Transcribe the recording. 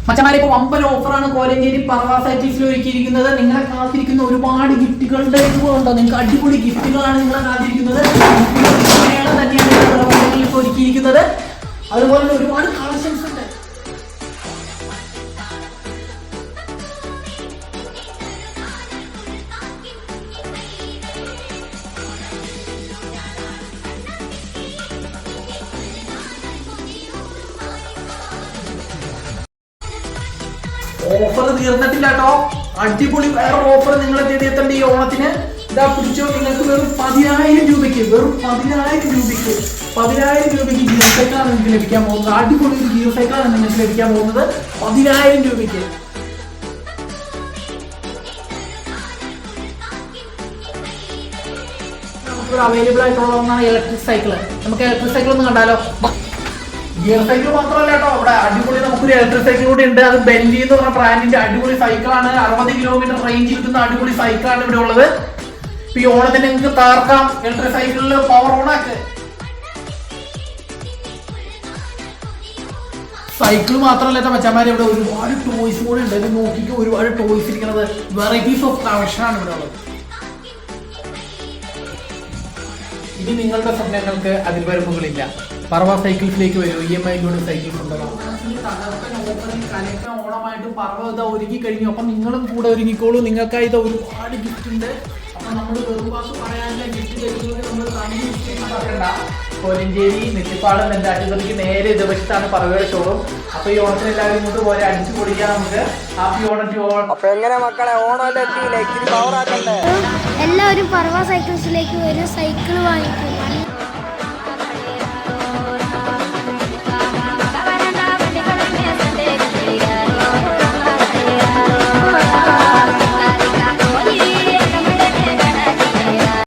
മച്ചമാരെ ഇപ്പോൾ വമ്പൻ ഓഫറാണ് കോലഞ്ചേരി പറവ സൈറ്റിൽസിൽ ഒരുക്കിയിരിക്കുന്നത്. നിങ്ങളെ കാത്തിരിക്കുന്ന ഒരുപാട് ഗിഫ്റ്റുകളുടെ ഉണ്ടോ, നിങ്ങൾക്ക് അടിപൊളി ഗിഫ്റ്റുകളാണ് നിങ്ങളെ കാത്തിരിക്കുന്നത്. തന്നെയാണ് ഒരുക്കിയിരിക്കുന്നത്. അതുപോലെ തന്നെ ഒരുപാട് കളക്ഷൻസ് ഉണ്ട്. ഓഫർ തീർന്നിട്ടില്ല കേട്ടോ. അടിപൊളി വേറെ ഓഫർ നിങ്ങൾ എത്തേണ്ട ഈ ഓണത്തിന്. ഇതാ പിടിച്ചോ, നിങ്ങൾക്ക് വെറും 10,000 രൂപയ്ക്ക് ജിയോ സൈക്കിളാണ് നിങ്ങൾക്ക് ലഭിക്കാൻ പോകുന്നത്. അടിപൊളി ഒരു ജിയോ സൈക്കിളാണ് നിങ്ങൾക്ക് ലഭിക്കാൻ പോകുന്നത് 10,000 രൂപയ്ക്ക്. നമുക്ക് അവൈലബിൾ ആയിട്ടുള്ള ഒന്നാണ് ഇലക്ട്രിക് സൈക്കിള്. നമുക്ക് ഇലക്ട്രിക് സൈക്കിൾ ഒന്ന് കണ്ടാലോ. ഗിയർ സൈക്കിൾ മാത്രമല്ല കേട്ടോ, അവിടെ അടിപൊളി നമുക്കൊരു ഇലക്ട്രിക് സൈക്കിൾ കൂടി ഉണ്ട്. അത് ബെല്ലി എന്ന് പറഞ്ഞ ബ്രാൻഡിന്റെ അടിപൊളി സൈക്കിളാണ്. 60 കിലോമീറ്റർ റേഞ്ച് കിട്ടുന്ന അടിപൊളി സൈക്കിളാണ് ഇവിടെ ഉള്ളത്. ഇപ്പൊ ഈ ഓണത്തിന് നിങ്ങൾക്ക് താർക്കാം ഇലക്ട്രിക് സൈക്കിളിൽ പവർ ഓൺ ആക്ക്. സൈക്കിൾ മാത്രമല്ല മച്ചന്മാരെ, ഇവിടെ ഒരുപാട് ടോയ്സ് കൂടെ ഉണ്ട്. ഇത് നോക്കിക്കോ, ഒരുപാട് ടോയ്സ് ഇരിക്കുന്നത്. വെറൈറ്റീസ് ഓഫ് കളക്ഷൻ ആണ് ഇവിടെ ഉള്ളത്. ഇനി നിങ്ങളുടെ സ്വപ്നങ്ങൾക്ക് അതിർവരമ്പുകളില്ല. പറവ സൈക്കിൾസിലേക്ക് വരൂ. EMI-യിലൂടെ സൈക്കിൾ കൊണ്ടുപോകാം. ഓണമായിട്ട് പറവ ഇതാ ഒരുങ്ങി കഴിഞ്ഞു. അപ്പൊ നിങ്ങളും കൂടെ ഒരുങ്ങിക്കോളൂ. നിങ്ങൾക്കായി ഇത് ഒരുപാട് ഗിഫ്റ്റ് ഉണ്ട്. അപ്പൊ നമ്മൾ വെറും വാക്ക് പറയാനുള്ള ഗിഫ്റ്റ് തരുന്നത് നമ്മൾ കോലഞ്ചേരി നെറ്റിപ്പാട് നെല്ലാറ്റുപതിക്ക് നേരെ എതിർവശത്താണ് പറവയുടെ ഷോറൂം. അപ്പൊ ഈ ഓണത്തിന് എല്ലാവരും ഇങ്ങോട്ട് പോലെ അടിച്ചു പൊളിക്കാം. നമുക്ക് ഹാപ്പി ഓണം ടു ഓൾ. അപ്പൊ എങ്ങനെ മക്കളെ ഓണം എല്ലാവരും പറവ സൈക്കിൾസിലേക്ക് വരും, സൈക്കിൾ വാങ്ങിക്കും.